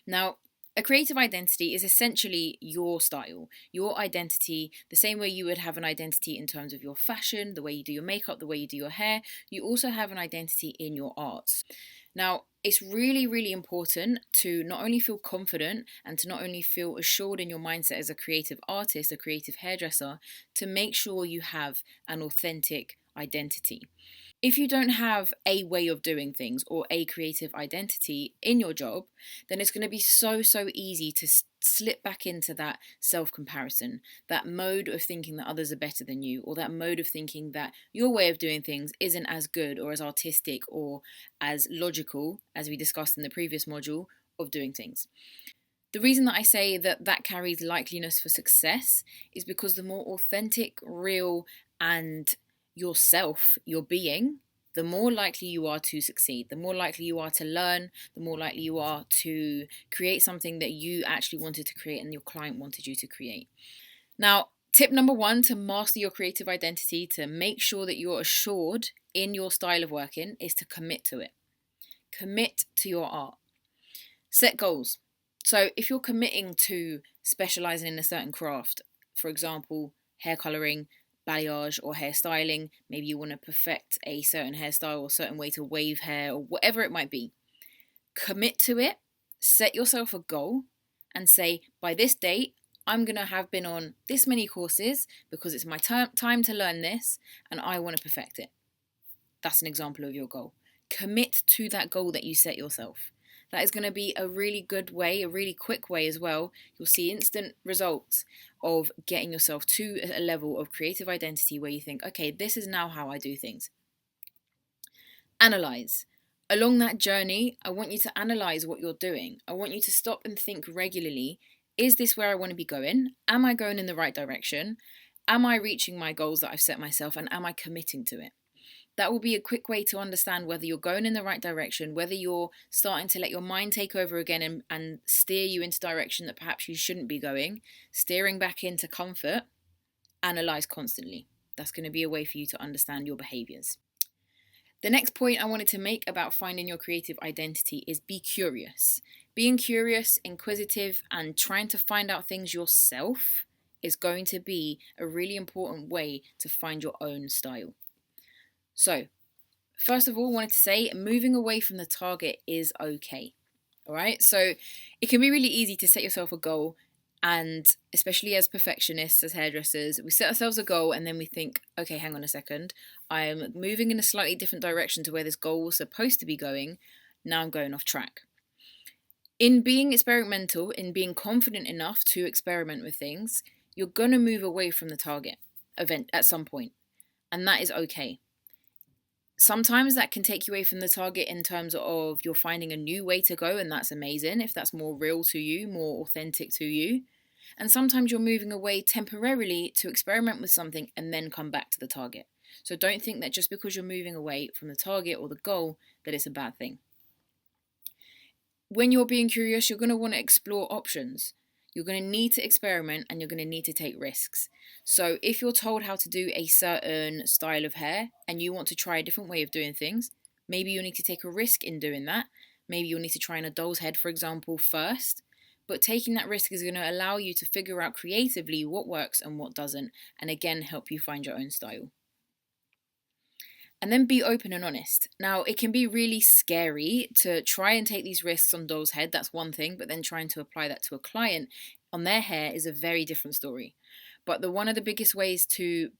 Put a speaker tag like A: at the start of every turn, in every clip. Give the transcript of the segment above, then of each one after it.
A: Now, a creative identity is essentially your style, your identity, the same way you would have an identity in terms of your fashion, the way you do your makeup, the way you do your hair. You also have an identity in your arts. Now, it's really, really important to not only feel confident and to not only feel assured in your mindset as a creative artist, a creative hairdresser, to make sure you have an authentic identity. If you don't have a way of doing things or a creative identity in your job, then it's going to be so easy to slip back into that self comparison, that mode of thinking that others are better than you, or that mode of thinking that your way of doing things isn't as good or as artistic or as logical as we discussed in the previous module of doing things. The reason that I say that that carries likeliness for success is because the more authentic, real, and yourself, your being, the more likely you are to succeed, the more likely you are to learn, the more likely you are to create something that you actually wanted to create and your client wanted you to create. Now, tip number one to master your creative identity, to make sure that you're assured in your style of working, is to commit to it. Commit to your art. Set goals. So if you're committing to specializing in a certain craft, for example, hair coloring, balayage or hairstyling, maybe you want to perfect a certain hairstyle or a certain way to wave hair or whatever it might be, commit to it, set yourself a goal and say, by this date, I'm going to have been on this many courses because it's my time to learn this and I want to perfect it. That's an example of your goal. Commit to that goal that you set yourself. That is going to be a really good way, a really quick way as well. You'll see instant results of getting yourself to a level of creative identity where you think, okay, this is now how I do things. Analyze. Along that journey, I want you to analyze what you're doing. I want you to stop and think regularly, is this where I want to be going? Am I going in the right direction? Am I reaching my goals that I've set myself, and am I committing to it? That will be a quick way to understand whether you're going in the right direction, whether you're starting to let your mind take over again and steer you into direction that perhaps you shouldn't be going, steering back into comfort. Analyze constantly. That's going to be a way for you to understand your behaviors. The next point I wanted to make about finding your creative identity is be curious. Being curious, inquisitive, and trying to find out things yourself is going to be a really important way to find your own style. So, first of all, I wanted to say moving away from the target is okay. All right. So, it can be really easy to set yourself a goal, and especially as perfectionists, as hairdressers, we set ourselves a goal and then we think, okay, hang on a second, I'm moving in a slightly different direction to where this goal was supposed to be going. Now I'm going off track. In being experimental, in being confident enough to experiment with things, you're going to move away from the target event at some point, and that is okay. Sometimes that can take you away from the target in terms of you're finding a new way to go, and that's amazing if that's more real to you, more authentic to you. And sometimes you're moving away temporarily to experiment with something and then come back to the target. So don't think that just because you're moving away from the target or the goal that it's a bad thing. When you're being curious, you're going to want to explore options. You're going to need to experiment and you're going to need to take risks. So if you're told how to do a certain style of hair and you want to try a different way of doing things, maybe you'll need to take a risk in doing that. Maybe you'll need to try on a doll's head, for example, first. But taking that risk is going to allow you to figure out creatively what works and what doesn't, and again, help you find your own style. And then be open and honest. Now, it can be really scary to try and take these risks on doll's head. That's one thing, but then trying to apply that to a client on their hair is a very different story. But one of the best ways to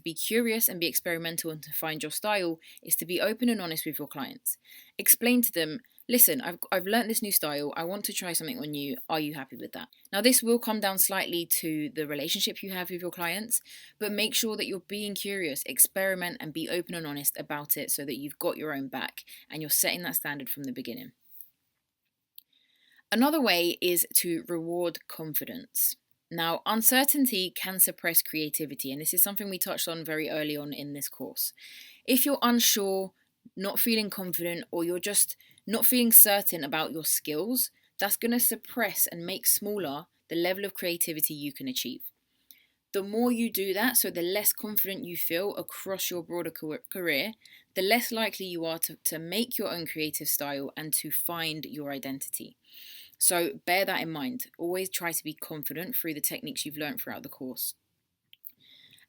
A: be curious and be experimental and to find your style is to be open and honest with your clients. Explain to them, listen, I've learnt this new style. I want to try something on you. Are you happy with that? Now, this will come down slightly to the relationship you have with your clients, but make sure that you're being curious, experiment, and be open and honest about it so that you've got your own back and you're setting that standard from the beginning. Another way is to reward confidence. Now, uncertainty can suppress creativity, and this is something we touched on very early on in this course. If you're unsure, not feeling confident, or you're just not feeling certain about your skills, that's going to suppress and make smaller the level of creativity you can achieve. The more you do that, so the less confident you feel across your broader career, the less likely you are to make your own creative style and to find your identity. So bear that in mind. Always try to be confident through the techniques you've learned throughout the course.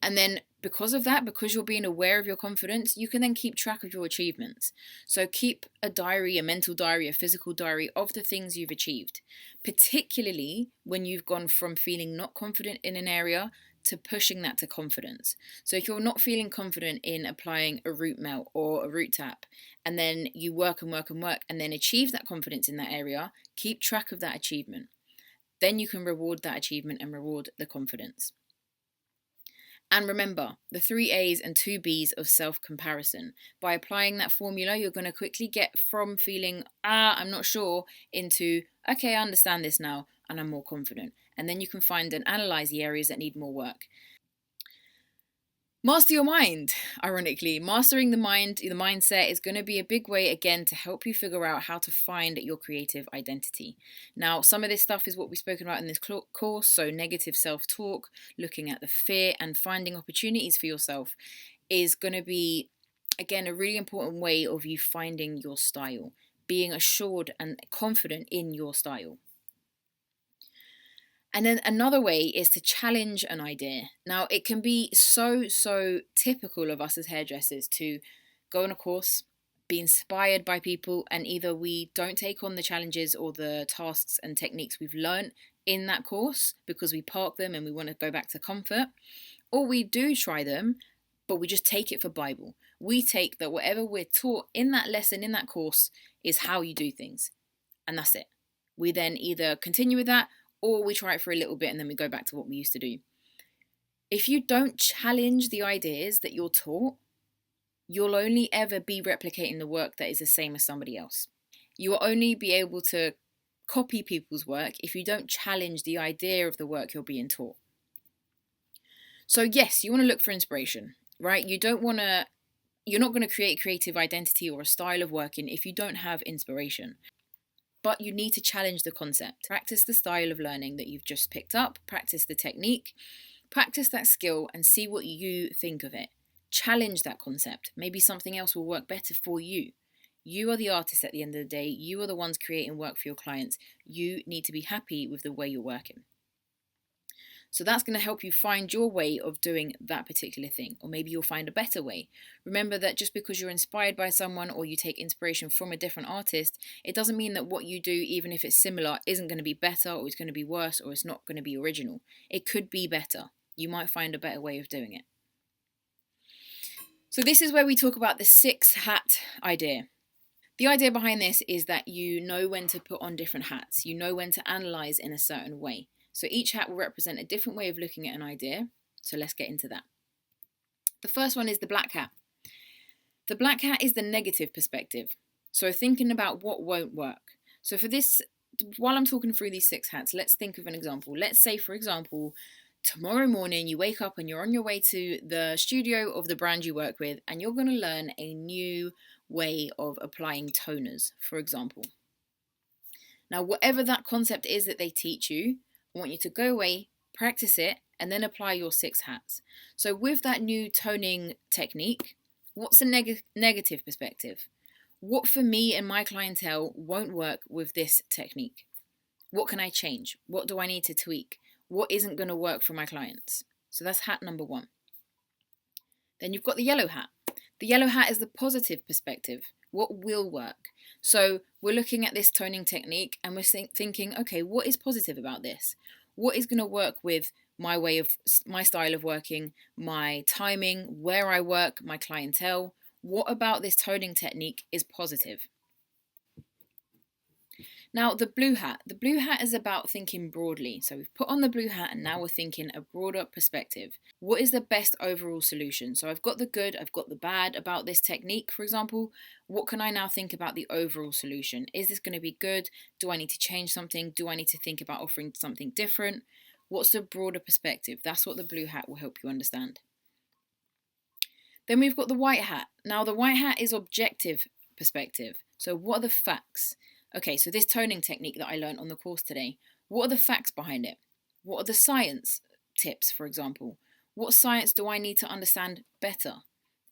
A: And then because of that, because you're being aware of your confidence, you can then keep track of your achievements. So keep a diary, a mental diary, a physical diary of the things you've achieved, particularly when you've gone from feeling not confident in an area to pushing that to confidence. So if you're not feeling confident in applying a root melt or a root tap, and then you work and work and work and then achieve that confidence in that area, keep track of that achievement. Then you can reward that achievement and reward the confidence. And remember, the 3 A's and 2 B's of self-comparison. By applying that formula, you're going to quickly get from feeling, I'm not sure, into, okay, I understand this now, and I'm more confident. And then you can find and analyze the areas that need more work. Master your mind, ironically. Mastering the mind, the mindset is going to be a big way, again, to help you figure out how to find your creative identity. Now, some of this stuff is what we've spoken about in this course, so negative self-talk, looking at the fear and finding opportunities for yourself is going to be, again, a really important way of you finding your style, being assured and confident in your style. And then another way is to challenge an idea. Now, it can be so typical of us as hairdressers to go on a course, be inspired by people, and either we don't take on the challenges or the tasks and techniques we've learned in that course because we park them and we want to go back to comfort, or we do try them, but we just take it for Bible. We take that whatever we're taught in that lesson, in that course, is how you do things. And that's it. We then either continue with that or we try it for a little bit and then we go back to what we used to do. If you don't challenge the ideas that you're taught, you'll only ever be replicating the work that is the same as somebody else. You will only be able to copy people's work if you don't challenge the idea of the work you're being taught. So yes, you want to look for inspiration, right? You're not going to create a creative identity or a style of working if you don't have inspiration. But you need to challenge the concept. Practice the style of learning that you've just picked up, practice the technique, practice that skill and see what you think of it. Challenge that concept. Maybe something else will work better for you. You are the artist at the end of the day. You are the ones creating work for your clients. You need to be happy with the way you're working. So that's going to help you find your way of doing that particular thing, or maybe you'll find a better way. Remember that just because you're inspired by someone or you take inspiration from a different artist, it doesn't mean that what you do, even if it's similar, isn't going to be better or it's going to be worse or it's not going to be original. It could be better. You might find a better way of doing it. So this is where we talk about the 6 hat idea. The idea behind this is that you know when to put on different hats. You know when to analyze in a certain way. So each hat will represent a different way of looking at an idea. So let's get into that. The first one is the black hat. The black hat is the negative perspective. So thinking about what won't work. So for this, while I'm talking through these 6 hats, let's think of an example. Let's say, for example, tomorrow morning you wake up and you're on your way to the studio of the brand you work with and you're going to learn a new way of applying toners, for example. Now, whatever that concept is that they teach you, I want you to go away, practice it, and then apply your 6 hats. So with that new toning technique, what's the negative perspective? What for me and my clientele won't work with this technique? What can I change? What do I need to tweak? What isn't going to work for my clients? So that's hat number 1. Then you've got the yellow hat. The yellow hat is the positive perspective. What will work? So we're looking at this toning technique and we're thinking, okay, what is positive about this? What is going to work with my style of working, my timing, where I work, my clientele? What about this toning technique is positive? Now, the blue hat. The blue hat is about thinking broadly. So we've put on the blue hat and now we're thinking a broader perspective. What is the best overall solution? So I've got the good, I've got the bad about this technique, for example. What can I now think about the overall solution? Is this going to be good? Do I need to change something? Do I need to think about offering something different? What's the broader perspective? That's what the blue hat will help you understand. Then we've got the white hat. Now, the white hat is objective perspective. So what are the facts? Okay, so this toning technique that I learned on the course today, what are the facts behind it? What are the science tips, for example? What science do I need to understand better?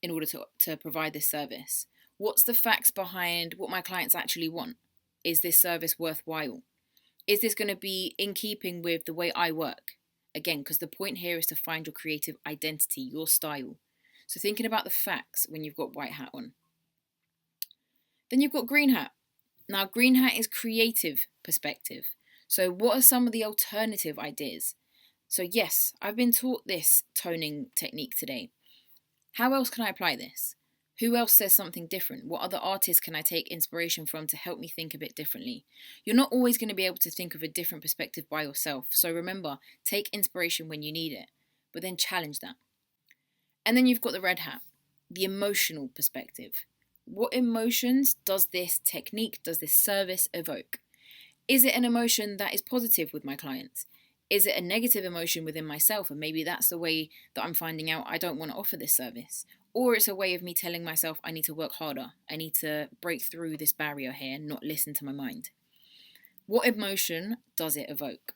A: in order to provide this service? What's the facts behind what my clients actually want? Is this service worthwhile? Is this going to be in keeping with the way I work? Again, because the point here is to find your creative identity, your style. So thinking about the facts when you've got white hat on. Then you've got green hat. Now, green hat is creative perspective. So what are some of the alternative ideas? So yes, I've been taught this toning technique today. How else can I apply this? Who else says something different? What other artists can I take inspiration from to help me think a bit differently? You're not always going to be able to think of a different perspective by yourself. So remember, take inspiration when you need it, but then challenge that. And then you've got the red hat, the emotional perspective. What emotions does this technique, does this service evoke? Is it an emotion that is positive with my clients? Is it a negative emotion within myself? And maybe that's the way that I'm finding out I don't want to offer this service. Or it's a way of me telling myself I need to work harder. I need to break through this barrier here and not listen to my mind. What emotion does it evoke?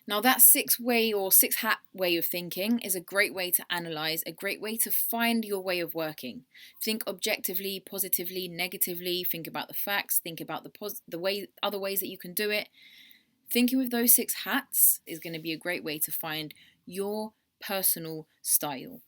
A: Now that 6-way or 6-hat way of thinking is a great way to analyze, a great way to find your way of working. Think objectively, positively, negatively, think about the facts, think about the other ways that you can do it. Thinking with those 6 hats is going to be a great way to find your personal style.